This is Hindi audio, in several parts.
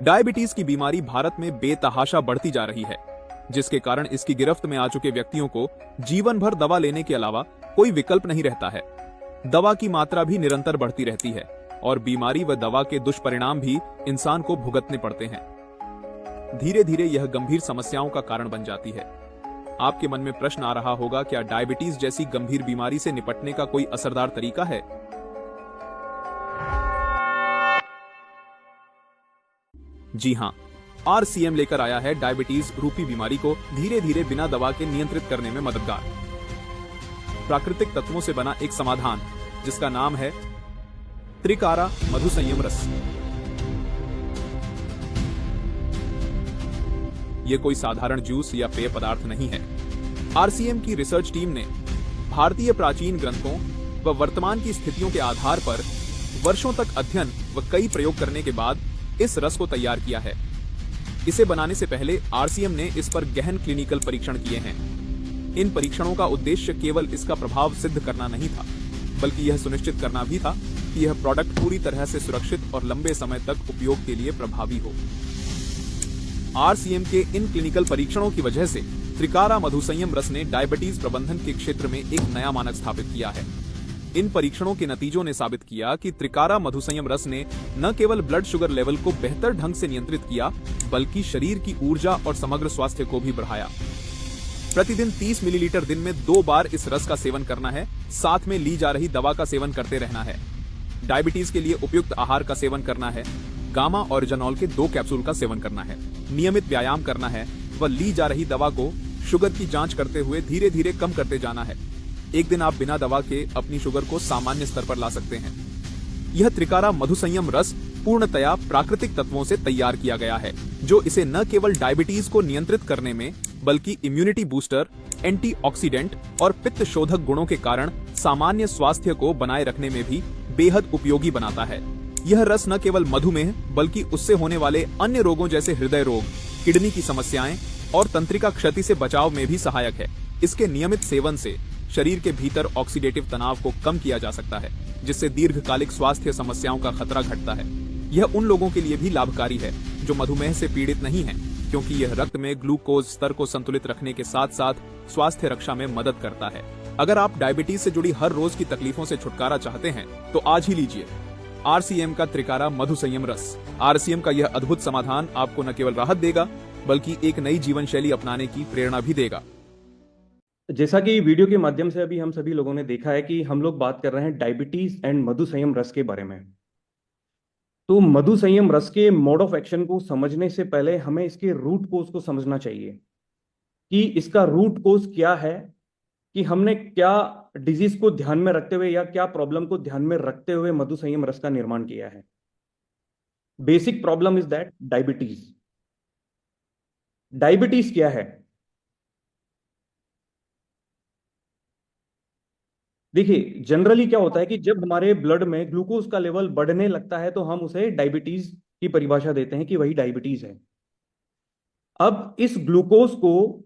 डायबिटीज की बीमारी भारत में बेतहाशा बढ़ती जा रही है, जिसके कारण इसकी गिरफ्त में आ चुके व्यक्तियों को जीवन भर दवा लेने के अलावा कोई विकल्प नहीं रहता है। दवा की मात्रा भी निरंतर बढ़ती रहती है और बीमारी व दवा के दुष्परिणाम भी इंसान को भुगतने पड़ते हैं। धीरे धीरे यह गंभीर समस्याओं का कारण बन जाती है। आपके मन में प्रश्न आ रहा होगा, क्या डायबिटीज जैसी गंभीर बीमारी से निपटने का कोई असरदार तरीका है? जी हां, आरसीएम लेकर आया है डायबिटीज रूपी बीमारी को धीरे धीरे बिना दवा के नियंत्रित करने में मददगार प्राकृतिक तत्वों से बना एक समाधान, जिसका नाम है त्रिकारा मधुसंयम रस। यह कोई साधारण जूस या पेय पदार्थ नहीं है। आरसीएम की रिसर्च टीम ने भारतीय प्राचीन ग्रंथों व वर्तमान की स्थितियों के आधार पर वर्षों तक अध्ययन व कई प्रयोग करने के बाद इस रस को तैयार किया है। इसे बनाने से पहले आरसीएम ने इस पर गहन क्लिनिकल परीक्षण किए हैं। इन परीक्षणों का उद्देश्य केवल इसका प्रभाव सिद्ध करना नहीं था, बल्कि यह सुनिश्चित करना भी था कि यह प्रोडक्ट पूरी तरह से सुरक्षित और लंबे समय तक उपयोग के लिए प्रभावी हो। आरसीएम के इन क्लिनिकल परीक्षणों की वजह से त्रिकारा मधुसंयम रस ने डायबिटीज प्रबंधन के क्षेत्र में एक नया मानक स्थापित किया है। इन परीक्षणों के नतीजों ने साबित किया कि त्रिकारा मधुसंयम रस ने न केवल ब्लड शुगर लेवल को बेहतर ढंग से नियंत्रित किया, बल्कि शरीर की ऊर्जा और समग्र स्वास्थ्य को भी बढ़ाया। प्रतिदिन 30 मिलीलीटर दिन में 2 बार इस रस का सेवन करना है, साथ में ली जा रही दवा का सेवन करते रहना है। डायबिटीज के लिए उपयुक्त आहार का सेवन करना है, गामा ऑरिजिनॉल के 2 कैप्सूल का सेवन करना है, नियमित व्यायाम करना है व ली जा रही दवा को शुगर की जांच करते हुए धीरे धीरे कम करते जाना है। एक दिन आप बिना दवा के अपनी शुगर को सामान्य स्तर पर ला सकते हैं। यह त्रिकारा मधुसंयम रस पूर्णतया प्राकृतिक तत्वों से तैयार किया गया है, जो इसे न केवल डायबिटीज को नियंत्रित करने में, बल्कि इम्यूनिटी बूस्टर, एंटीऑक्सीडेंट और पित्त शोधक गुणों के कारण सामान्य स्वास्थ्य को बनाए रखने में भी बेहद उपयोगी बनाता है। यह रस न केवल मधुमेह, बल्कि उससे होने वाले अन्य रोगों जैसे हृदय रोग, किडनी की समस्याएं और तंत्रिका क्षति से बचाव में भी सहायक है। इसके नियमित सेवन से शरीर के भीतर ऑक्सीडेटिव तनाव को कम किया जा सकता है, जिससे दीर्घकालिक स्वास्थ्य समस्याओं का खतरा घटता है। यह उन लोगों के लिए भी लाभकारी है जो मधुमेह से पीड़ित नहीं हैं, क्योंकि यह रक्त में ग्लूकोज स्तर को संतुलित रखने के साथ साथ स्वास्थ्य रक्षा में मदद करता है। अगर आप डायबिटीज से जुड़ी हर रोज की तकलीफों से छुटकारा चाहते हैं, तो आज ही लीजिए आरसीएम का त्रिकारा मधुसंयम रस। आरसीएम का यह अद्भुत समाधान आपको न केवल राहत देगा, बल्कि एक नई जीवन शैली अपनाने की प्रेरणा भी देगा। जैसा कि वीडियो के माध्यम से अभी हम सभी लोगों ने देखा है कि हम लोग बात कर रहे हैं डायबिटीज एंड मधुसंयम रस के बारे में। तो मधुसंयम रस के मोड ऑफ एक्शन को समझने से पहले हमें इसके रूट कोज को समझना चाहिए कि इसका रूट कोज क्या है, कि हमने क्या डिजीज को ध्यान में रखते हुए या क्या प्रॉब्लम को ध्यान में रखते हुए मधुसंयम रस का निर्माण किया है। Basic problem is that diabetes. Diabetes क्या है? देखिए, जनरली क्या होता है कि जब हमारे ब्लड में ग्लूकोज का लेवल बढ़ने लगता है तो हम उसे डायबिटीज की परिभाषा देते हैं कि वही डायबिटीज है। अब इस ग्लूकोज को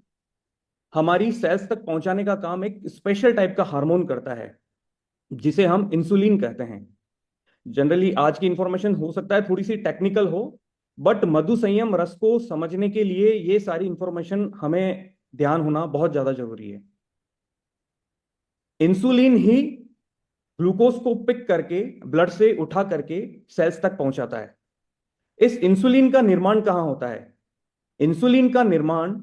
हमारी सेल्स तक पहुंचाने का काम एक स्पेशल टाइप का हार्मोन करता है, जिसे हम इंसुलिन कहते हैं। जनरली आज की इंफॉर्मेशन हो सकता है थोड़ी सी टेक्निकल हो, बट मधुसंयम रस को समझने के लिए ये सारी इंफॉर्मेशन हमें ध्यान होना बहुत ज्यादा जरूरी है। इंसुलिन ही ग्लूकोज को पिक करके ब्लड से उठा करके सेल्स तक पहुंचाता है। इस इंसुलिन का निर्माण कहां होता है? इंसुलिन का निर्माण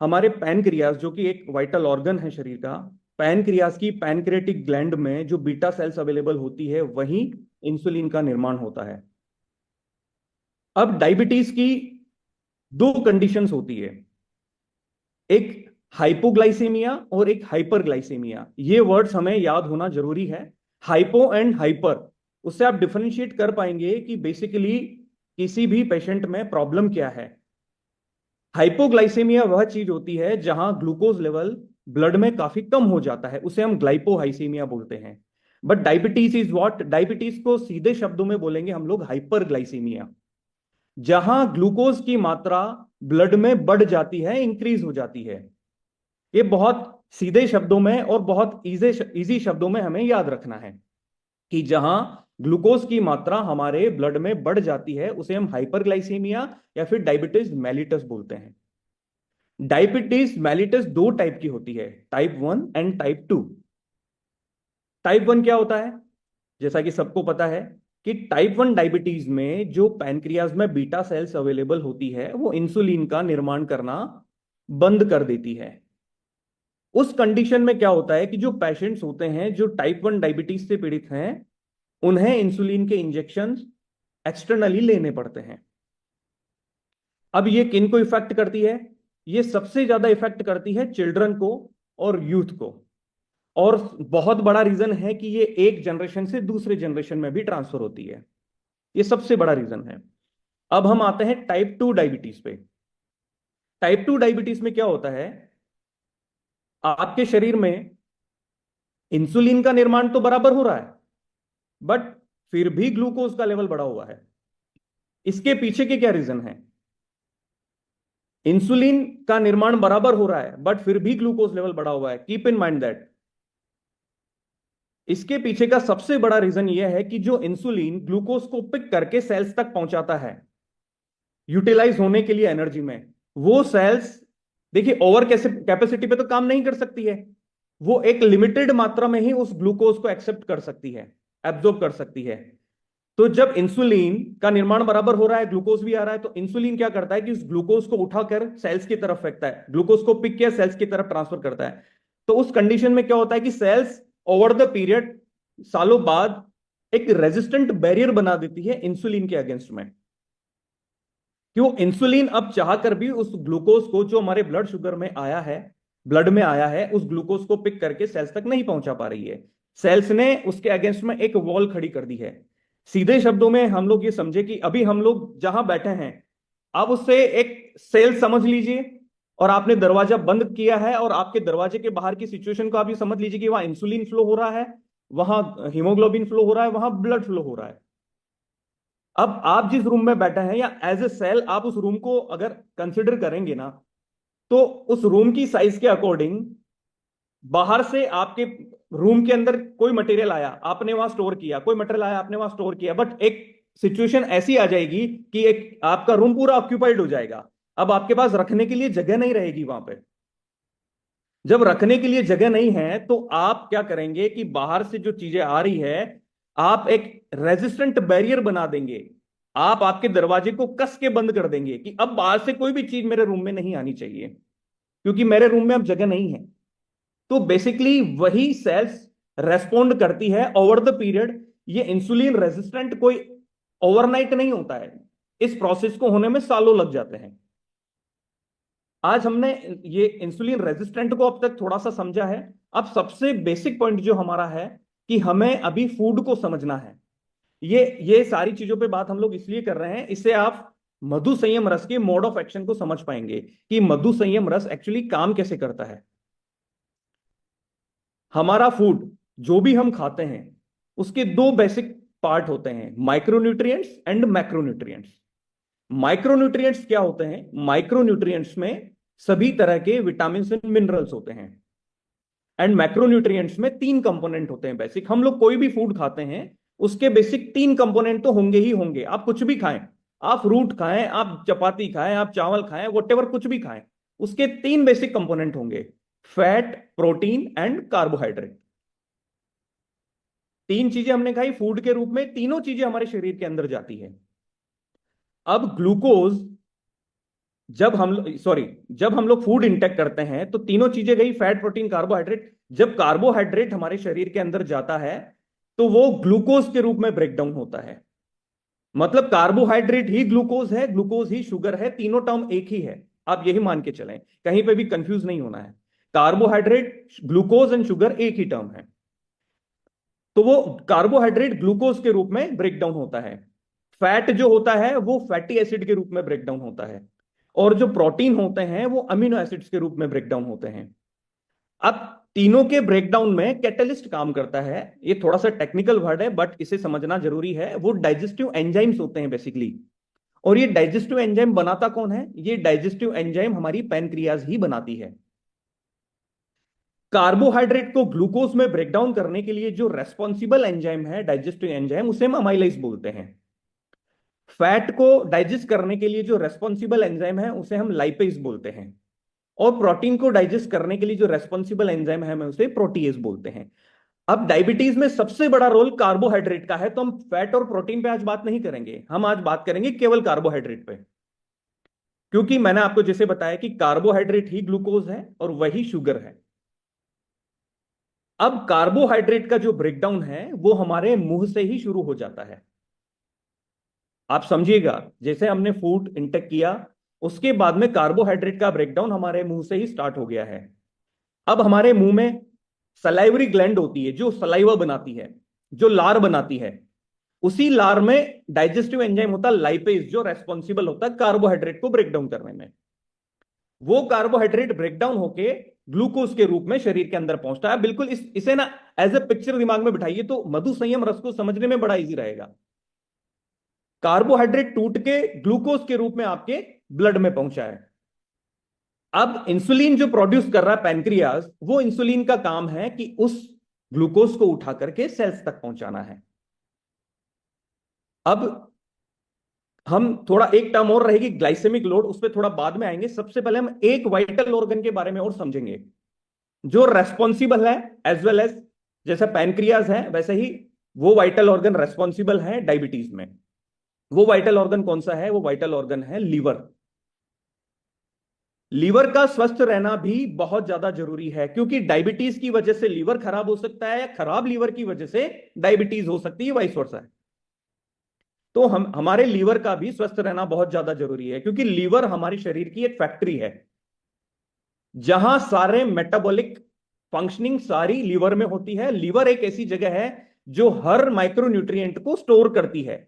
हमारे पैनक्रियास, जो कि एक वाइटल ऑर्गन है शरीर का, पैनक्रियास की पैनक्रियाटिक ग्लैंड में जो बीटा सेल्स अवेलेबल होती है, वहीं इंसुलिन का निर्माण होता है। अब डायबिटीज की 2 कंडीशंस होती है, एक हाइपोग्लाइसेमिया और एक हाइपरग्लाइसेमिया। ये वर्ड्स हमें याद होना जरूरी है। हाइपो एंड हाइपर, उससे आप डिफरेंशिएट कर पाएंगे कि बेसिकली किसी भी पेशेंट में प्रॉब्लम क्या है। हाइपोग्लाइसेमिया वह चीज होती है जहां ग्लूकोज लेवल ब्लड में काफी कम हो जाता है, उसे हम ग्लाइपोहाइसीमिया बोलते हैं। But diabetes is what? Diabetes को सीधे शब्दों में बोलेंगे हम लोग हाइपरग्लाइसीमिया, जहां ग्लूकोज की मात्रा ब्लड में बढ़ जाती है, इंक्रीज हो जाती है। ये बहुत सीधे शब्दों में और बहुत इजी शब्दों में हमें याद रखना है कि जहां ग्लूकोज की मात्रा हमारे ब्लड में बढ़ जाती है, उसे हम हाइपरग्लाइसीमिया या फिर डायबिटीज मेलिटस बोलते हैं। डायबिटीज मेलिटस दो टाइप की होती है, टाइप 1 एंड टाइप 2। टाइप 1 क्या होता है? जैसा कि सबको पता है कि टाइप 1 डायबिटीज में जो पैनक्रियाज में बीटा सेल्स अवेलेबल होती है वो इंसुलिन का निर्माण करना बंद कर देती है। उस कंडीशन में क्या होता है कि जो पेशेंट्स होते हैं जो टाइप 1 डायबिटीज से पीड़ित हैं, उन्हें इंसुलिन के इंजेक्शन एक्सटर्नली लेने पड़ते हैं। अब ये किन को इफेक्ट करती है? ये सबसे ज्यादा इफेक्ट करती है चिल्ड्रन को और यूथ को, और बहुत बड़ा रीजन है कि ये एक जनरेशन से दूसरे जनरेशन में भी ट्रांसफर होती है। ये सबसे बड़ा रीजन है। अब हम आते हैं टाइप 2 डायबिटीज पे। टाइप 2 डायबिटीज में क्या होता है, आपके शरीर में इंसुलिन का निर्माण तो बराबर हो रहा है, बट फिर भी ग्लूकोज का लेवल बढ़ा हुआ है। इसके पीछे के क्या रीजन है? इंसुलिन का निर्माण बराबर हो रहा है बट फिर भी ग्लूकोज लेवल बढ़ा हुआ है। कीप इन माइंड दैट इसके पीछे का सबसे बड़ा रीजन यह है कि जो इंसुलिन ग्लूकोज को पिक करके सेल्स तक पहुंचाता है यूटिलाइज होने के लिए एनर्जी में, वो सेल्स देखिए ओवर कैपेसिटी पे तो काम नहीं कर सकती है, वो एक लिमिटेड मात्रा में ही उस ग्लूकोज को एक्सेप्ट कर सकती है, एब्जॉर्ब कर सकती है। तो जब इंसुलिन का निर्माण बराबर हो रहा है, ग्लूकोज भी आ रहा है, तो इंसुलिन क्या करता है कि उस ग्लूकोज को उठाकर सेल्स की तरफ फेंकता है, ग्लूकोज को पिक किया सेल्स की तरफ ट्रांसफर करता है। तो उस कंडीशन में क्या होता है कि सेल्स ओवर द पीरियड सालों बाद एक रेजिस्टेंट बैरियर बना देती है इंसुलिन के अगेंस्ट में। क्यों? इंसुलिन अब चाहकर भी उस ग्लूकोज को जो हमारे ब्लड शुगर में आया है, ब्लड में आया है, उस ग्लूकोज को पिक करके सेल्स तक नहीं पहुंचा पा रही है। सेल्स ने उसके अगेंस्ट में एक वॉल खड़ी कर दी है। सीधे शब्दों में हम लोग ये समझे कि अभी हम लोग जहां बैठे हैं, आप उससे एक सेल समझ लीजिए और आपने दरवाजा बंद किया है, और आपके दरवाजे के बाहर की सिचुएशन को आप ये समझ लीजिए कि वहां इंसुलिन फ्लो हो रहा है, वहां हीमोग्लोबिन फ्लो हो रहा है, वहां ब्लड फ्लो हो रहा है। अब आप जिस रूम में बैठे हैं, या एज ए सेल आप उस रूम को अगर कंसिडर करेंगे ना, तो उस रूम की साइज के अकॉर्डिंग बाहर से आपके रूम के अंदर कोई मटेरियल आया, आपने वहां स्टोर किया, कोई मटेरियल आया, आपने वहां स्टोर किया, बट एक सिचुएशन ऐसी आ जाएगी कि एक आपका रूम पूरा ऑक्यूपाइड हो जाएगा। अब आपके पास रखने के लिए जगह नहीं रहेगी वहां पे। जब रखने के लिए जगह नहीं है तो आप क्या करेंगे कि बाहर से जो चीजें आ रही है, आप एक रेजिस्टेंट बैरियर बना देंगे। आप आपके दरवाजे को कस के बंद कर देंगे कि अब बाहर से कोई भी चीज मेरे रूम में नहीं आनी चाहिए, क्योंकि मेरे रूम में अब जगह नहीं है। तो बेसिकली वही सेल्स रेस्पॉन्ड करती है ओवर द पीरियड। ये इंसुलिन रेजिस्टेंट कोई ओवरनाइट नहीं होता है, इस प्रोसेस को होने में सालों लग जाते हैं। आज हमने ये इंसुलिन रेजिस्टेंट को अब तक थोड़ा सा समझा है। अब सबसे बेसिक पॉइंट जो हमारा है कि हमें अभी फूड को समझना है। ये सारी चीजों पे बात हम लोग इसलिए कर रहे हैं, इससे आप मधु संयम रस के मोड ऑफ एक्शन को समझ पाएंगे कि मधु संयम रस एक्चुअली काम कैसे करता है। हमारा फूड जो भी हम खाते हैं उसके दो बेसिक पार्ट होते हैं, माइक्रोन्यूट्रिएंट्स एंड मैक्रोन्यूट्रिएंट्स। माइक्रोन्यूट्रिएंट्स क्या होते हैं? माइक्रोन्यूट्रिएंट्स में सभी तरह के विटामिन एंड मिनरल्स होते हैं, एंड मैक्रोन्यूट्रिएंट्स में तीन कंपोनेंट होते हैं बेसिक। हम लोग कोई भी फूड खाते हैं उसके बेसिक तीन कंपोनेंट तो होंगे ही होंगे। आप कुछ भी खाएं, आप फ्रूट खाएं, आप चपाती खाएं, आप चावल खाएं, वॉटेवर कुछ भी खाएं, उसके तीन बेसिक कंपोनेंट होंगे, फैट, प्रोटीन एंड कार्बोहाइड्रेट। तीन चीजें हमने खाई फूड के रूप में, तीनों चीजें हमारे शरीर के अंदर जाती है। अब ग्लूकोज जब हम लोग फूड इंटेक करते हैं तो तीनों चीजें गई, फैट, प्रोटीन, कार्बोहाइड्रेट। जब कार्बोहाइड्रेट हमारे शरीर के अंदर जाता है तो वो ग्लूकोज के रूप में ब्रेक डाउन होता है। मतलब कार्बोहाइड्रेट ही ग्लूकोज है, ग्लूकोज ही शुगर है, तीनों टर्म एक ही है। आप यही मान के चलें, कहीं पे भी कंफ्यूज नहीं होना है। कार्बोहाइड्रेट, ग्लूकोज एंड शुगर एक ही टर्म है। तो वो कार्बोहाइड्रेट ग्लूकोज के रूप में ब्रेक डाउन होता है, फैट जो होता है वो फैटी एसिड के रूप में ब्रेक डाउन होता है, और जो प्रोटीन होते हैं वो अमीनो एसिड्स के रूप में ब्रेक डाउन होते हैं। अब तीनों के ब्रेकडाउन में कैटलिस्ट काम करता है। ये थोड़ा सा टेक्निकल वर्ड है बट इसे समझना जरूरी है। वो डाइजेस्टिव एंजाइम्स होते हैं बेसिकली। और ये डाइजेस्टिव एंजाइम बनाता कौन है? ये डाइजेस्टिव एंजाइम हमारी पैनक्रियाज ही बनाती है। कार्बोहाइड्रेट को ग्लूकोज में ब्रेक डाउन करने के लिए जो रेस्पॉन्सिबल एंजाइम है, डाइजेस्टिव एंजाइम, उसे हम अमाइलेज बोलते हैं। फैट को डाइजेस्ट करने के लिए जो रेस्पॉन्सिबल एंजाइम है उसे हम लाइपेज बोलते हैं। और प्रोटीन को डाइजेस्ट करने के लिए जो रेस्पॉन्सिबल एंजाइम है हम उसे प्रोटीएज बोलते हैं। अब डायबिटीज में सबसे बड़ा रोल कार्बोहाइड्रेट का है, तो हम फैट और प्रोटीन पे आज बात नहीं करेंगे, हम आज बात करेंगे केवल कार्बोहाइड्रेट पे। क्योंकि मैंने आपको जैसे बताया कि कार्बोहाइड्रेट ही ग्लूकोज है और वही शुगर है। अब कार्बोहाइड्रेट का जो ब्रेकडाउन है वो हमारे मुंह से ही शुरू हो जाता है। आप समझिएगा, जैसे हमने फूड इंटेक किया उसके बाद में कार्बोहाइड्रेट का ब्रेकडाउन हमारे मुंह से ही स्टार्ट हो गया है। अब हमारे मुंह में सलाइवरी ग्लैंड होती है जो सलाइवा बनाती है, जो लार बनाती है। उसी लार में डाइजेस्टिव एंजाइम होता है लाइपेज, जो रेस्पॉन्सिबल होता है कार्बोहाइड्रेट को ब्रेक डाउन करने में। वो कार्बोहाइड्रेट ब्रेकडाउन होके ग्लूकोज के रूप में शरीर के अंदर पहुंचता है। बिल्कुल इसे ना एज ए पिक्चर दिमाग में बिठाइए तो मधु संयम रस को समझने में बड़ा इजी रहेगा। कार्बोहाइड्रेट टूट के ग्लूकोज के रूप में आपके ब्लड में पहुंचा है। अब इंसुलिन जो प्रोड्यूस कर रहा है पैनक्रियाज, वो इंसुलिन का काम है कि उस ग्लूकोज को उठा करके सेल्स तक पहुंचाना है। अब हम थोड़ा एक टर्म और रहेगी ग्लाइसेमिक लोड, उस पर थोड़ा बाद में आएंगे। सबसे पहले हम एक वाइटल ऑर्गन के बारे में और समझेंगे जो रेस्पॉन्सिबल है एज वेल एज, जैसे पैनक्रियाज है वैसे ही वो वाइटल ऑर्गन रेस्पॉन्सिबल है डायबिटीज में। वो वाइटल ऑर्गन कौन सा है? वो वाइटल ऑर्गन है लीवर। लीवर का स्वस्थ रहना भी बहुत ज्यादा जरूरी है, क्योंकि डायबिटीज की वजह से लीवर खराब हो सकता है या खराब लीवर की वजह से डायबिटीज हो सकती है, वाइस वर्सा है। तो हमारे लीवर का भी स्वस्थ रहना बहुत ज्यादा जरूरी है, क्योंकि लीवर हमारे शरीर की एक फैक्ट्री है जहां सारे मेटाबॉलिक फंक्शनिंग सारी लीवर में होती है। लीवर एक ऐसी जगह है जो हर माइक्रोन्यूट्रिएंट को स्टोर करती है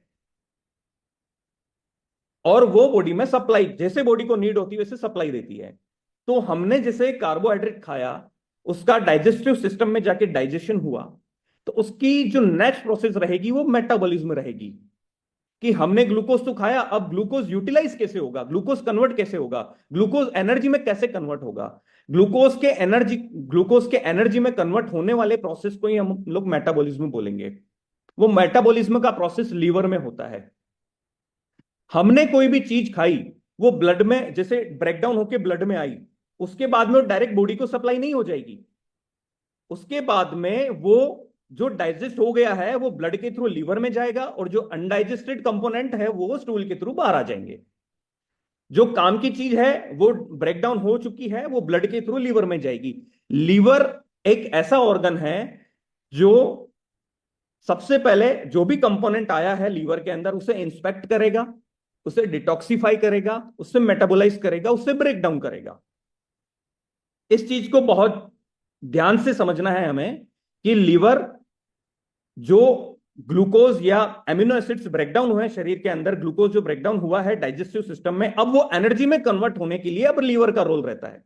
और वो बॉडी में सप्लाई, जैसे बॉडी को नीड होती है वैसे सप्लाई देती है। तो हमने जैसे कार्बोहाइड्रेट खाया, उसका डाइजेस्टिव सिस्टम में जाके डाइजेशन हुआ, तो उसकी जो नेक्स्ट प्रोसेस रहेगी वो मेटाबॉलिज्म रहेगी कि हमने ग्लूकोज तो खाया, अब ग्लूकोज यूटिलाइज कैसे होगा, ग्लूकोज कन्वर्ट कैसे होगा, ग्लूकोज एनर्जी में कैसे कन्वर्ट होगा। ग्लूकोज के एनर्जी में कन्वर्ट होने वाले प्रोसेस को ही हम लोग मेटाबॉलिज्म बोलेंगे। वो मेटाबॉलिज्म का प्रोसेस लीवर में होता है। हमने कोई भी चीज खाई, वो ब्लड में जैसे ब्रेकडाउन होके ब्लड में आई, उसके बाद में वो डायरेक्ट बॉडी को सप्लाई नहीं हो जाएगी। उसके बाद में वो जो डाइजेस्ट हो गया है वो ब्लड के थ्रू लीवर में जाएगा और जो अनडाइजेस्टेड कंपोनेंट है वो स्टूल के थ्रू बाहर आ जाएंगे। जो काम की चीज है वो ब्रेकडाउन हो चुकी है, वो ब्लड के थ्रू लीवर में जाएगी। लीवर एक ऐसा ऑर्गन है जो सबसे पहले जो भी कंपोनेंट आया है लीवर के अंदर उसे इंस्पेक्ट करेगा, उसे डिटॉक्सिफाई करेगा, उससे मेटाबोलाइज करेगा, उससे ब्रेक डाउन करेगा। इस चीज को बहुत ध्यान से समझना है हमें कि लीवर जो ग्लूकोज या एमिनो एसिड्स ब्रेकडाउन हुए हैं शरीर के अंदर, ग्लूकोज जो ब्रेकडाउन हुआ है डाइजेस्टिव सिस्टम में, अब वो एनर्जी में कन्वर्ट होने के लिए अब लीवर का रोल रहता है।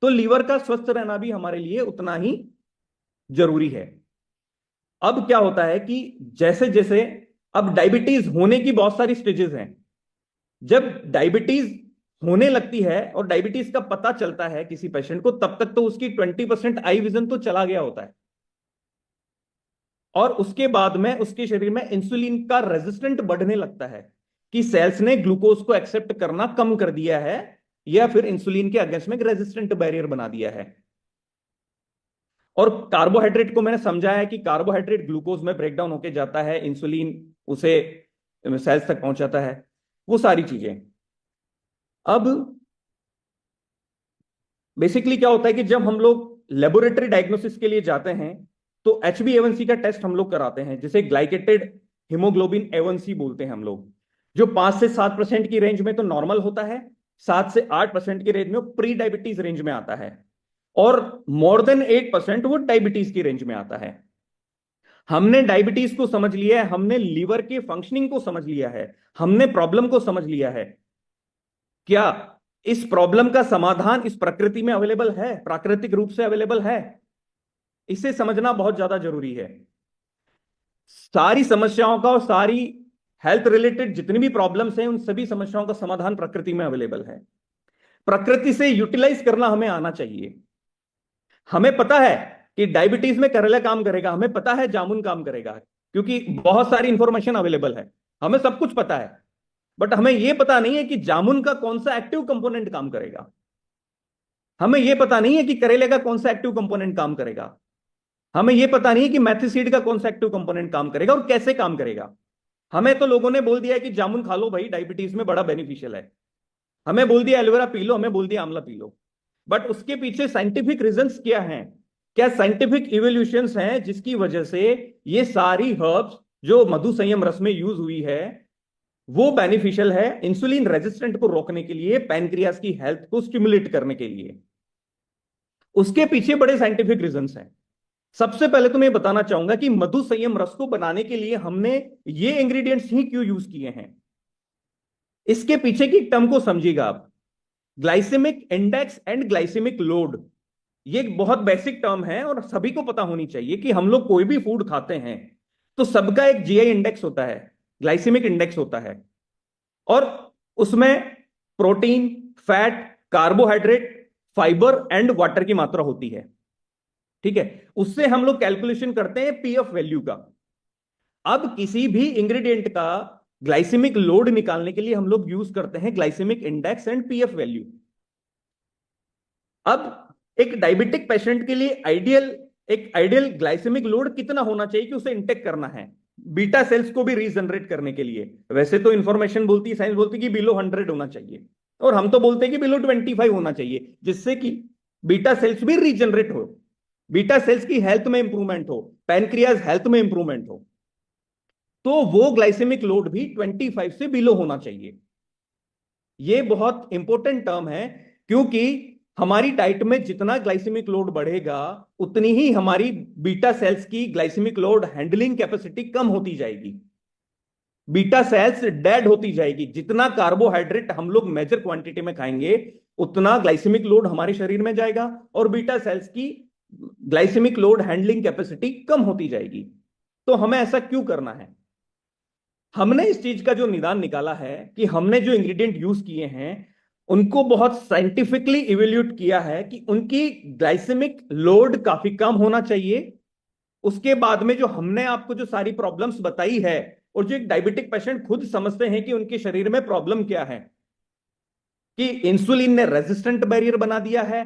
तो लीवर का स्वस्थ रहना भी हमारे लिए उतना ही जरूरी है। अब क्या होता है कि जैसे जैसे अब डायबिटीज होने की बहुत सारी स्टेजेस हैं। जब डायबिटीज होने लगती है और डायबिटीज का पता चलता है किसी पेशेंट को, तब तक तो उसकी 20% आई विजन तो चला गया होता है और उसके बाद में उसके शरीर में इंसुलिन का रेजिस्टेंट बढ़ने लगता है कि सेल्स ने ग्लूकोज को एक्सेप्ट करना कम कर दिया है या फिर इंसुलिन के अगेंस्ट में एक रेजिस्टेंट बैरियर बना दिया है। और कार्बोहाइड्रेट को मैंने समझाया है कि कार्बोहाइड्रेट ग्लूकोज में ब्रेकडाउन होकर जाता है, इंसुलिन उसे सेल्स तक पहुंचाता है, वो सारी चीजें। अब बेसिकली क्या होता है कि जब हम लोग लेबोरेटरी डायग्नोसिस के लिए जाते हैं तो HbA1c का टेस्ट हम लोग कराते हैं, जिसे ग्लाइकेटेड हीमोग्लोबिन A1c बोलते हैं हम लोग, जो 5 से 7% की रेंज में तो नॉर्मल होता है, 7 से 8% की रेंज में प्री डायबिटीज रेंज में आता है और मोर देन 8% वो डायबिटीज की रेंज में आता है। हमने डायबिटीज को समझ लिया है, हमने लीवर के फंक्शनिंग को समझ लिया है, हमने प्रॉब्लम को समझ लिया है। क्या इस प्रॉब्लम का समाधान इस प्रकृति में अवेलेबल है, प्राकृतिक रूप से अवेलेबल है? इसे समझना बहुत ज्यादा जरूरी है। सारी समस्याओं का और सारी हेल्थ रिलेटेड जितनी भी प्रॉब्लम्स हैं उन सभी समस्याओं का समाधान प्रकृति में अवेलेबल है। प्रकृति से यूटिलाइज करना हमें आना चाहिए। हमें पता है कि डायबिटीज में करेला काम करेगा, हमें पता है जामुन काम करेगा, क्योंकि बहुत सारी इंफॉर्मेशन अवेलेबल है, हमें सब कुछ पता है। बट हमें यह पता नहीं है कि जामुन का कौन सा एक्टिव कंपोनेंट काम करेगा। हमें यह पता नहीं है कि करेले का कौन सा एक्टिव कंपोनेंट काम करेगा। हमें यह पता नहीं है कि मैथिसीड का कौन सा एक्टिव कंपोनेंट काम करेगा और कैसे काम करेगा। हमें तो लोगों ने बोल दिया है कि जामुन खा लो भाई, डायबिटीज में बड़ा बेनिफिशियल है। हमें बोल दिया एलोवेरा पी लो, हमें बोल दिया आंवला पी लो। बट उसके पीछे साइंटिफिक रीजंस क्या हैं? क्या साइंटिफिक इवोल्यूशंस हैं जिसकी वजह से ये सारी हर्ब्स जो मधु संयम रस में यूज हुई है वो बेनिफिशियल है इंसुलिन रेजिस्टेंट को रोकने के लिए, पैनक्रियास की हेल्थ को स्टिमुलेट करने के लिए। उसके पीछे बड़े साइंटिफिक रीजंस हैं। सबसे पहले तो मैं बताना चाहूंगा कि मधु संयम रस को बनाने के लिए हमने ये इंग्रेडिएंट्स ही क्यों यूज किए हैं। इसके पीछे की टर्म को समझिएगा आप, glycemic index and glycemic load. ये एक बहुत बेसिक टर्म है और सभी को पता होनी चाहिए कि हम लोग कोई भी फूड खाते हैं तो सबका एक जीआई इंडेक्स होता है, ग्लाइसेमिक इंडेक्स होता है, और उसमें protein, fat, carbohydrate, fibre and water की मात्रा होती है। ठीक है, उससे हम लोग कैलकुलेशन करते हैं पीएफ वैल्यू का। अब किसी भी इंग्रेडिएंट का ग्लाइसेमिक लोड निकालने के लिए हम लोग यूज करते हैं glycemic index and PF value. अब एक डायबिटिक पेशेंट के लिए एक आइडियल ग्लाइसेमिक लोड कितना होना चाहिए कि उसे इंटेक करना है बीटा सेल्स को भी रीजनरेट करने के लिए? वैसे तो इंफॉर्मेशन बोलती है, साइंस बोलती है कि बिलो 100 होना चाहिए, और हम तो बोलते हैं कि बिलो 25 होना चाहिए, जिससे कि बीटा सेल्स भी रीजनरेट हो, बीटा सेल्स की हेल्थ में इंप्रूवमेंट हो, पैनक्रियाज हेल्थ में इंप्रूवमेंट हो। तो वो ग्लाइसेमिक लोड भी 25 से बिलो होना चाहिए। ये बहुत इंपॉर्टेंट टर्म है, क्योंकि हमारी डाइट में जितना ग्लाइसेमिक लोड बढ़ेगा उतनी ही हमारी बीटा सेल्स की ग्लाइसेमिक लोड हैंडलिंग कैपेसिटी कम होती जाएगी, बीटा सेल्स डेड होती जाएगी। जितना कार्बोहाइड्रेट हम लोग मेजर क्वांटिटी में खाएंगे उतना ग्लाइसेमिक लोड हमारे शरीर में जाएगा और बीटा सेल्स की ग्लाइसेमिक लोड हैंडलिंग कैपेसिटी कम होती जाएगी। तो हमें ऐसा क्यों करना है? हमने इस चीज का जो निदान निकाला है कि हमने जो इंग्रेडिएंट यूज किए हैं उनको बहुत साइंटिफिकली इवेल्यूट किया है कि उनकी ग्लाइसेमिक लोड काफी कम होना चाहिए। उसके बाद में जो हमने आपको जो सारी प्रॉब्लम्स बताई है और जो एक डायबिटिक पेशेंट खुद समझते हैं कि उनके शरीर में प्रॉब्लम क्या है, कि इंसुलिन ने रेजिस्टेंट बैरियर बना दिया है,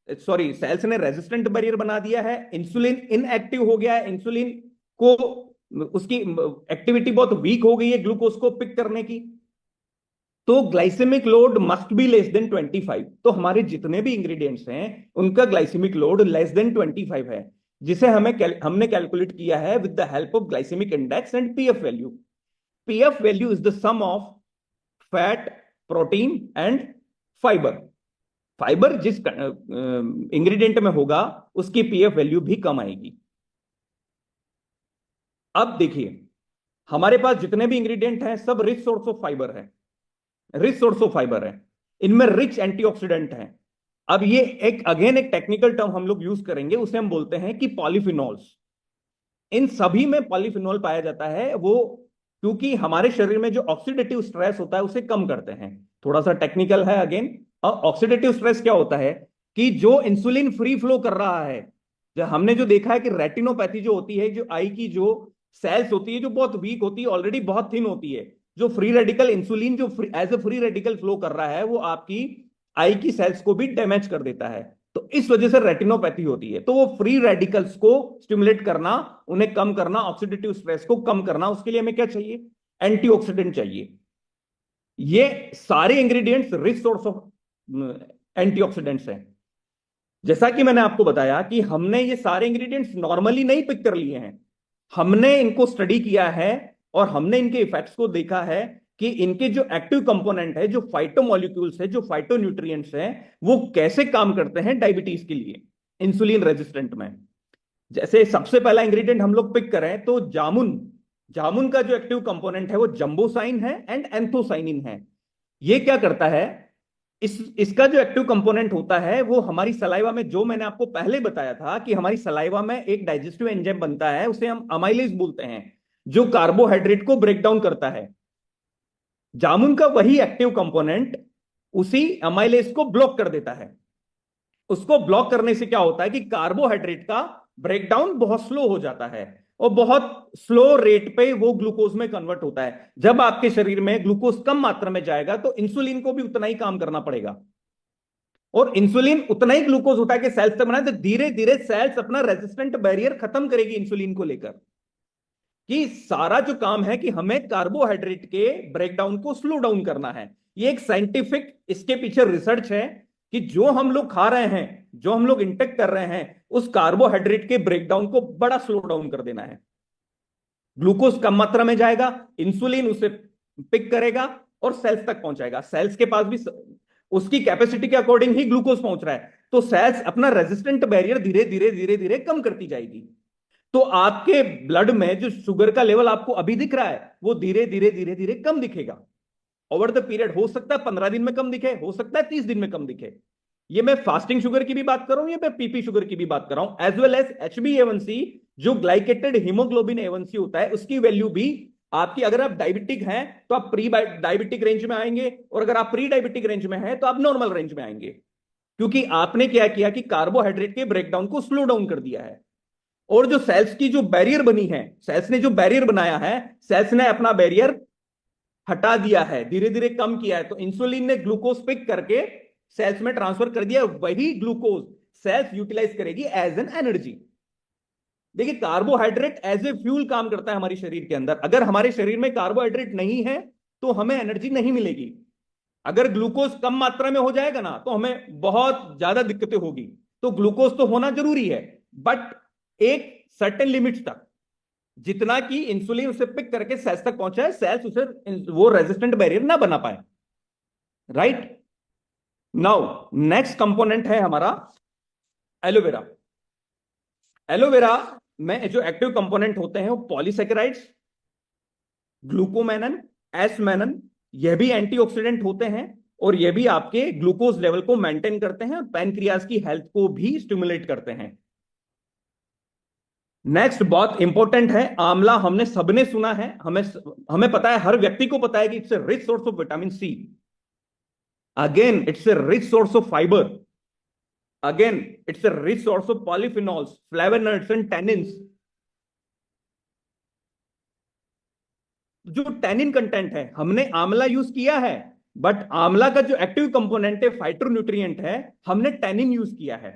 सॉरी सेल्स ने रेजिस्टेंट बैरियर बना दिया है, इंसुलिन इनएक्टिव हो गया है, इंसुलिन को उसकी एक्टिविटी बहुत वीक हो गई है ग्लूकोज को पिक करने की, तो glycemic load must be less than 25। तो हमारे जितने भी इंग्रेडिएंट्स हैं उनका ग्लाइसेमिक लोड लेस देन 25 है, जिसे हमने कैलकुलेट किया है with the help of glycemic index and PF value. PF value is the sum of fat, protein and fibre. Fibre जिस इंग्रेडिएंट में होगा उसकी पीएफ वैल्यू भी कम आएगी। अब देखिए, हमारे पास जितने भी इंग्रेडिएंट हैं सब रिच सोर्स ऑफ फाइबर है, रिच सोर्स ऑफ फाइबर है, इनमें रिच एंटीऑक्सीडेंट हैं। अब ये एक अगेन एक टेक्निकल टर्म हम लोग यूज करेंगे, उसे हम बोलते हैं कि पॉलीफिनॉल्स। इन सभी में पॉलीफिनॉल पाया जाता है, वो क्योंकि हमारे शरीर में जो ऑक्सीडेटिव स्ट्रेस होता है उसे कम करते हैं। थोड़ा सा टेक्निकल है अगेन। ऑक्सीडेटिव स्ट्रेस क्या होता है कि जो इंसुलिन फ्री फ्लो कर रहा है, जो हमने जो देखा है कि रेटिनोपैथी जो होती है, जो आई की जो सेल्स होती है जो बहुत वीक होती है, ऑलरेडी बहुत थिन होती है, जो फ्री रेडिकल इंसुलिन जो as a free radical flow कर रहा है वो आपकी आई की सेल्स को भी डैमेज कर देता है। तो इस वजह से रेटिनोपैथी होती है। तो वो फ्री रेडिकल्स को स्टिमुलेट करना, उन्हें कम करना, ऑक्सीडेटिव स्ट्रेस को कम करना, उसके लिए हमें क्या चाहिए? एंटीऑक्सीडेंट चाहिए। ये सारे ingredients rich source of antioxidants हैं। जैसा कि मैंने आपको बताया कि हमने ये सारे इंग्रेडिएंट्स नॉर्मली नहीं पिक कर लिए हैं, हमने इनको स्टडी किया है और हमने इनके इफेक्ट्स को देखा है कि इनके जो एक्टिव कंपोनेंट है, जो फाइटोमोलिक्यूल्स है, जो फाइटोन्यूट्रिएंट्स हैं, वो कैसे काम करते हैं डायबिटीज के लिए, इंसुलिन रेजिस्टेंट में। जैसे सबसे पहला इंग्रेडिएंट हम लोग पिक करें तो जामुन। जामुन का जो एक्टिव कंपोनेंट है वो जंबोसाइन है एंड एंथोसाइनिन है। ये क्या करता है, इसका जो एक्टिव कंपोनेंट होता है वो हमारी सलाइवा में, जो मैंने आपको पहले बताया था कि हमारी सलाइवा में एक डाइजेस्टिव एंजाइम बनता है, उसे हम अमाइलेज बोलते हैं, जो कार्बोहाइड्रेट को ब्रेक डाउन करता है। जामुन का वही एक्टिव कंपोनेंट उसी अमाइलेज को ब्लॉक कर देता है। उसको ब्लॉक करने से क्या होता है कि कार्बोहाइड्रेट का ब्रेकडाउन बहुत स्लो हो जाता है और बहुत स्लो रेट पे वो ग्लूकोज में कन्वर्ट होता है। जब आपके शरीर में ग्लूकोज कम मात्रा में जाएगा तो इंसुलिन को भी उतना ही काम करना पड़ेगा, और इंसुलिन उतना ही ग्लूकोज उठा के सेल्स तक बनाए, तो धीरे धीरे सेल्स अपना रेजिस्टेंट बैरियर खत्म करेगी इंसुलिन को लेकर। कि सारा जो काम है कि हमें कार्बोहाइड्रेट के ब्रेकडाउन को स्लो डाउन करना है। ये एक साइंटिफिक इसके पीछे रिसर्च है कि जो हम लोग खा रहे हैं, जो हम लोग इंटेक कर रहे हैं, उस कार्बोहाइड्रेट के ब्रेकडाउन को बड़ा स्लो डाउन कर देना है। ग्लूकोज कम मात्रा में जाएगा, इंसुलिन उसे पिक करेगा और सेल्स तक पहुंचाएगा। सेल्स के पास भी उसकी कैपेसिटी के अकॉर्डिंग ही ग्लूकोज पहुंच रहा है, तो सेल्स अपना रेजिस्टेंट बैरियर धीरे धीरे धीरे धीरे कम करती जाएगी। तो आपके ब्लड में जो शुगर का लेवल आपको अभी दिख रहा है वो धीरे धीरे धीरे धीरे कम दिखेगा ओवर द पीरियड। हो सकता है 15 दिन में कम दिखे, हो सकता है 30 दिन में कम दिखे। ये मैं फास्टिंग शुगर की भी बात कर रहा हूं, ये मैं पीपी शुगर की भी बात कर रहा हूं, एज वेल एज HbA1c, जो ग्लाइकेटेड हीमोग्लोबिन A1c होता है, उसकी वैल्यू भी आपकी, अगर आप डायबिटिक हैं तो आप प्री डायबिटिक रेंज में आएंगे, और अगर आप प्री डायबिटिक रेंज में हैं तो आप नॉर्मल रेंज में आएंगे, क्योंकि आपने क्या किया कि कार्बोहाइड्रेट के ब्रेकडाउन को स्लो डाउन कर दिया है। और जो सेल्स की जो बैरियर बनी है, सेल्स ने जो बैरियर बनाया है, सेल्स ने अपना बैरियर हटा दिया है, धीरे धीरे कम किया है। तो इंसुलिन ने ग्लूकोज पिक करके सेल्स में ट्रांसफर कर दिया, वही ग्लूकोज सेल्स यूटिलाइज करेगी एज एन एनर्जी। देखिए, कार्बोहाइड्रेट एज ए फ्यूल काम करता है हमारे शरीर के अंदर। अगर हमारे शरीर में कार्बोहाइड्रेट नहीं है तो हमें एनर्जी नहीं मिलेगी। अगर ग्लूकोज कम मात्रा में हो जाएगा ना तो हमें बहुत ज्यादा दिक्कतें होगी। तो ग्लूकोज तो होना जरूरी है, बट एक सर्टेन लिमिट तक, जितना कि इंसुलिन उसे पिक करके सेल्स तक पहुंचाए, सेल्स उसे वो रेजिस्टेंट बैरियर ना बना पाए। राइट नाउ नेक्स्ट कंपोनेंट है हमारा एलोवेरा। एलोवेरा में जो एक्टिव कंपोनेंट होते हैं वो पॉलीसेकेराइड्स, ग्लूकोमेनन, एसमेनन, यह भी एंटीऑक्सीडेंट होते हैं और यह भी आपके ग्लूकोज लेवल को मेंटेन करते हैं और पैनक्रियाज की हेल्थ को भी स्टिमुलेट करते हैं। नेक्स्ट बहुत इंपॉर्टेंट है आंवला। हमने सबने सुना है, हमें पता है, हर व्यक्ति को पता है कि it's a rich source of vitamin C. Again it's a rich source of fibre. Again it's a rich source of polyphenols, flavonoids and tannins. जो टैनिन कंटेंट है, हमने आंवला यूज किया है, बट आंवला का जो एक्टिव कंपोनेंट है, फाइटोन्यूट्रिएंट है, हमने टैनिन यूज किया है।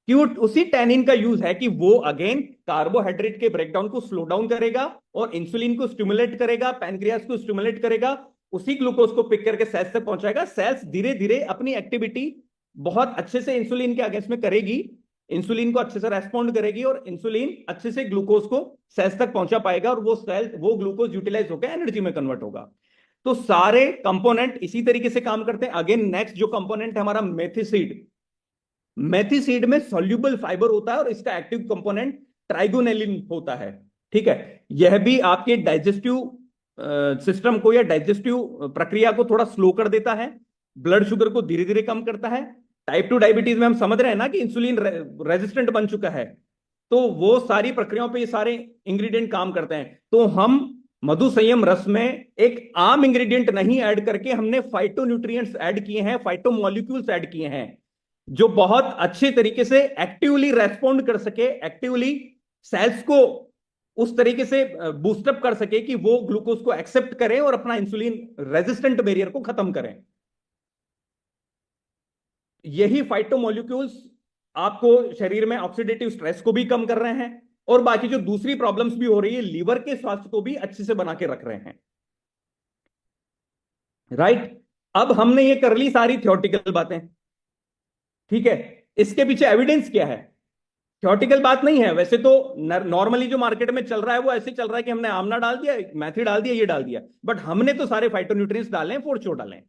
क्यों? उसी टैनिन का यूज है कि वो अगेन कार्बोहाइड्रेट के ब्रेकडाउन को स्लो डाउन करेगा और इंसुलिन को स्टिमुलेट करेगा, पैनक्रियास को स्टिमुलेट करेगा, उसी ग्लूकोज को पिक करके सेल्स तक पहुंचाएगा। सेल्स धीरे धीरे अपनी एक्टिविटी बहुत अच्छे से इंसुलिन के अगेंस्ट में करेगी, इंसुलिन को अच्छे से रेस्पॉन्ड करेगी और इंसुलिन अच्छे से ग्लूकोज को सेल्स तक पहुंचा पाएगा और वो ग्लूकोज यूटिलाइज होकर एनर्जी में कन्वर्ट होगा। तो सारे कंपोनेंट इसी तरीके से काम करते हैं। अगेन नेक्स्ट जो कंपोनेंट है हमारा मेथिसीड। मेथिसीड में सॉल्यूबल फाइबर होता है और इसका एक्टिव कंपोनेंट ट्राइगोनेलिन होता है। ठीक है, यह भी आपके डाइजेस्टिव सिस्टम को या डाइजेस्टिव प्रक्रिया को थोड़ा स्लो कर देता है, ब्लड शुगर को धीरे धीरे कम करता है। टाइप 2 डायबिटीज में हम समझ रहे हैं ना कि इंसुलिन रेजिस्टेंट बन चुका है, तो वो सारी प्रक्रियाओं पे ये सारे इंग्रेडिएंट काम करते हैं। तो हम मधु संयम रस में एक आम इंग्रेडिएंट नहीं ऐड करके हमने फाइटोन्यूट्रिएंट्स ऐड किए हैं, फाइटोमोलिक्यूल्स ऐड किए हैं, जो बहुत अच्छे तरीके से एक्टिवली रेस्पॉन्ड कर सके, एक्टिवली सेल्स को उस तरीके से बूस्टअप कर सके कि वो ग्लूकोज को एक्सेप्ट करें और अपना इंसुलिन रेजिस्टेंट बैरियर को खत्म करें। यही फाइटोमोलिक्यूल्स आपको शरीर में ऑक्सीडेटिव स्ट्रेस को भी कम कर रहे हैं और बाकी जो दूसरी प्रॉब्लम्स भी हो रही है, लीवर के स्वास्थ्य को भी अच्छे से बना के रख रहे हैं। राइट, अब हमने ये कर ली सारी थ्योरेटिकल बातें। ठीक है, इसके पीछे एविडेंस क्या है? थ्योरेटिकल बात नहीं है। वैसे तो नॉर्मली जो मार्केट में चल रहा है वो ऐसे चल रहा है कि हमने आमला डाल दिया, मेथी डाल दिया, ये डाल दिया, बट हमने तो सारे फाइटोन्यूट्रिएंट्स डाले हैं, फोर्चो डाले हैं।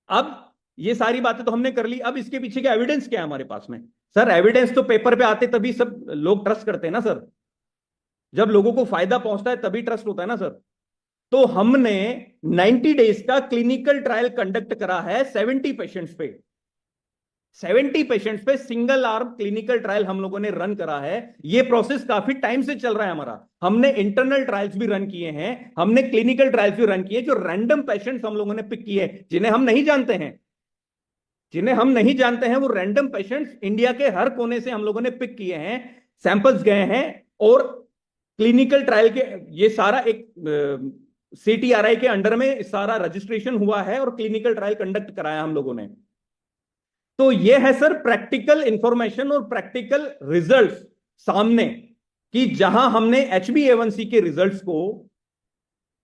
अब ये सारी बातें तो हमने कर ली, अब इसके पीछे का एविडेंस क्या है हमारे पास में? सर एविडेंस तो पेपर पे आते तभी सब लोग ट्रस्ट करते हैं ना सर, जब लोगों को फायदा पहुंचता है तभी ट्रस्ट होता है ना सर। तो हमने 90 डेज का क्लिनिकल ट्रायल कंडक्ट करा है 70 पेशेंट्स पे। 70 पेशेंट्स पे सिंगल आर्म क्लिनिकल ट्रायल हम लोगों ने रन करा है। ये प्रोसेस काफी टाइम से चल रहा है हमारा। हमने इंटरनल ट्रायल्स भी रन किए हैं, हमने क्लिनिकल ट्रायल्स भी रन किए, जो रैंडम पेशेंट्स हम लोगों ने पिक किए जिन्हें हम नहीं जानते हैं। जिन्हें हम नहीं जानते हैं, वो रैंडम पेशेंट्स इंडिया के हर कोने से हम लोगों ने पिक किए हैं, सैंपल्स गए हैं, और क्लिनिकल ट्रायल के ये सारा एक CTRI के अंडर में सारा रजिस्ट्रेशन हुआ है और क्लिनिकल ट्रायल कंडक्ट कराया हम लोगों ने। तो ये है सर प्रैक्टिकल इंफॉर्मेशन और प्रैक्टिकल रिजल्ट्स सामने, कि जहां हमने HbA1c के रिजल्ट्स को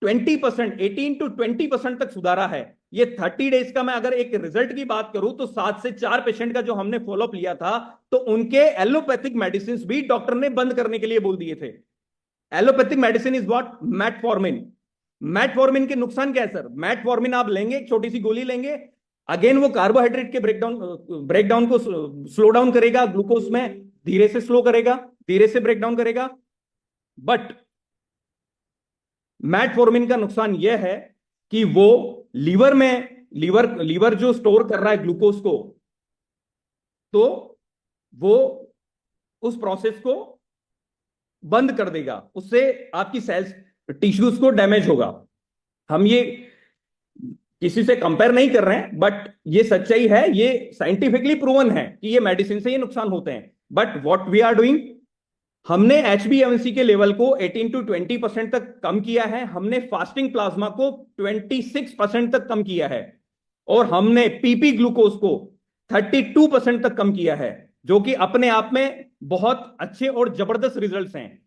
20%, 18 to 20% तक सुधारा है। ये 30 डेज का मैं अगर एक रिजल्ट की बात करूं तो 7 से 4 पेशेंट का जो हमने फॉलोअप लिया था, तो उनके एलोपैथिक मेडिसिन भी डॉक्टर ने बंद करने के लिए बोल दिए थे। Allopathic medicine is what? Metformin. Metformin के नुकसान क्या है सर? मेटफॉर्मिन आप लेंगे, एक छोटी सी गोली लेंगे, अगेन वो कार्बोहाइड्रेट के ब्रेकडाउन को स्लो डाउन करेगा, ग्लूकोज में धीरे से स्लो करेगा, धीरे से ब्रेकडाउन करेगा। बट मेटफॉर्मिन का नुकसान यह है कि वो लीवर जो स्टोर कर रहा है ग्लूकोज को, तो वो उस प्रोसेस को बंद कर देगा, उससे आपकी सेल्स टिश्यूज को डैमेज होगा। हम ये किसी से कंपेयर नहीं कर रहे हैं, बट ये सच्चाई है, ये साइंटिफिकली प्रूवन है कि ये मेडिसिन से ये नुकसान होते हैं। But what we are doing, हमने HbA1c के लेवल को 18 to 20% तक कम किया है, हमने फास्टिंग प्लाज्मा को 26% तक कम किया है, और हमने PP ग्लूकोज को 32% तक कम किया है, जो कि अपने आप में बहुत अच्छे और जबरदस्त रिजल्ट्स हैं।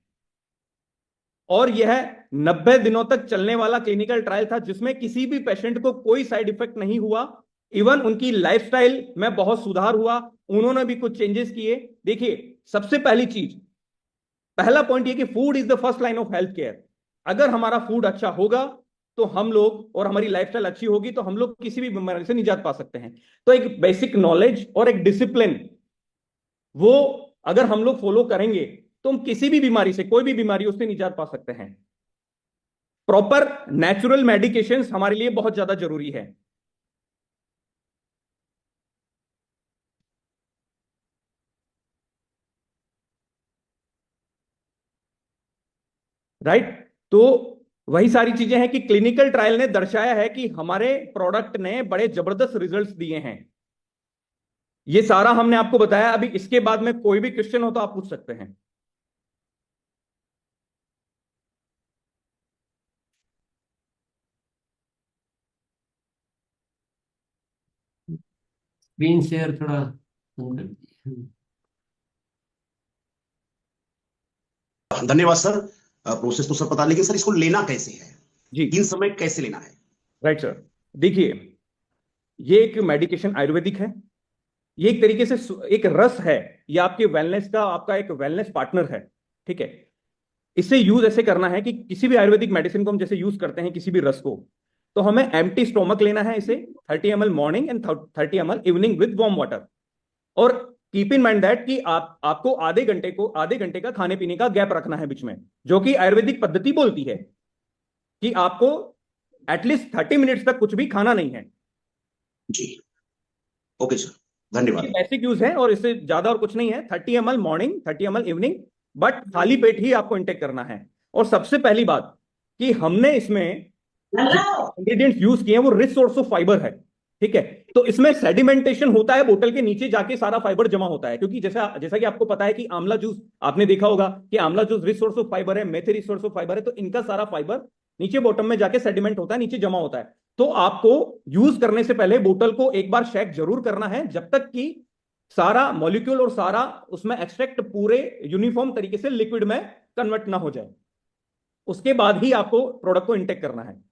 और यह 90 दिनों तक चलने वाला क्लिनिकल ट्रायल था, जिसमें किसी भी पेशेंट को कोई साइड इफेक्ट नहीं हुआ। इवन उनकी लाइफस्टाइल में बहुत सुधार हुआ, उन्होंने भी कुछ चेंजेस किए। देखिए, सबसे पहली चीज, पहला पॉइंट ये कि food is the first line of health care. अगर हमारा फूड अच्छा होगा तो हम लोग, और हमारी लाइफस्टाइल अच्छी होगी तो हम लोग किसी भी बीमारी से निजात पा सकते हैं। तो एक बेसिक नॉलेज और एक डिसिप्लिन, वो अगर हम लोग फॉलो करेंगे तो हम किसी भी बीमारी से, कोई भी बीमारी, उससे निजात पा सकते हैं। प्रॉपर नेचुरल मेडिकेशंस हमारे लिए बहुत ज्यादा जरूरी है। राइट? तो वही सारी चीजें हैं कि क्लिनिकल ट्रायल ने दर्शाया है कि हमारे प्रोडक्ट ने बड़े जबरदस्त रिजल्ट्स दिए हैं। ये सारा हमने आपको बताया। अभी इसके बाद में कोई भी क्वेश्चन हो तो आप पूछ सकते हैं। स्क्रीन शेयर थोड़ा बंद कर दीजिए। धन्यवाद सर। प्रोसेस तो सर पता, लेकिन सर इसको लेना कैसे है जी, किन समय कैसे लेना है? Right sir. देखिए, ये एक मेडिकेशन आयुर्वेदिक है, ये एक तरीके से एक रस है, ये आपके वेलनेस का, आपका एक वेलनेस पार्टनर है। ठीक है? इसे यूज ऐसे करना है कि किसी भी आयुर्वेदिक मेडिसिन को हम जैसे यूज करते हैं किसी भी रस को, तो हमें एम्प्टी स्टोमक लेना है इसे, 30 ml morning and 30 ml evening with warm water. और कीप इन माइंड दैट कि आपको आधे घंटे का खाने पीने का गैप रखना है बीच में, जो कि आयुर्वेदिक पद्धति बोलती है कि आपको एटलीस्ट 30 मिनट्स तक कुछ भी खाना नहीं है। जी, ओके सर, धन्यवाद। बेसिक यूज है और इससे ज्यादा और कुछ नहीं है। 30 ml morning, 30 ml evening, but खाली पेट ही आपको इंटेक करना है। और सबसे पहली बात कि हमने इसमें इंग्रेडिएंट्स यूज किए हैं वो रिच सोर्स ऑफ फाइबर है। ठीक है? तो इसमें सेडिमेंटेशन होता है, बोतल के नीचे जाके सारा फाइबर जमा होता है, क्योंकि जैसा कि आपको पता है कि आंवला जूस आपने देखा होगा कि आंवला juice rich source of fibre है, मेथी रिच सोर्स ऑफ फाइबर है, तो इनका सारा फाइबर नीचे बॉटम में जाके सेडिमेंट होता है, नीचे जमा होता है। तो आपको यूज करने से पहले बोतल को एक बार शेक जरूर करना है, जब तक कि सारा मॉलिक्यूल और सारा उसमें एक्सट्रैक्ट पूरे यूनिफॉर्म तरीके से लिक्विड में कन्वर्ट ना हो जाए। उसके बाद ही आपको प्रोडक्ट को इंटेक करना है।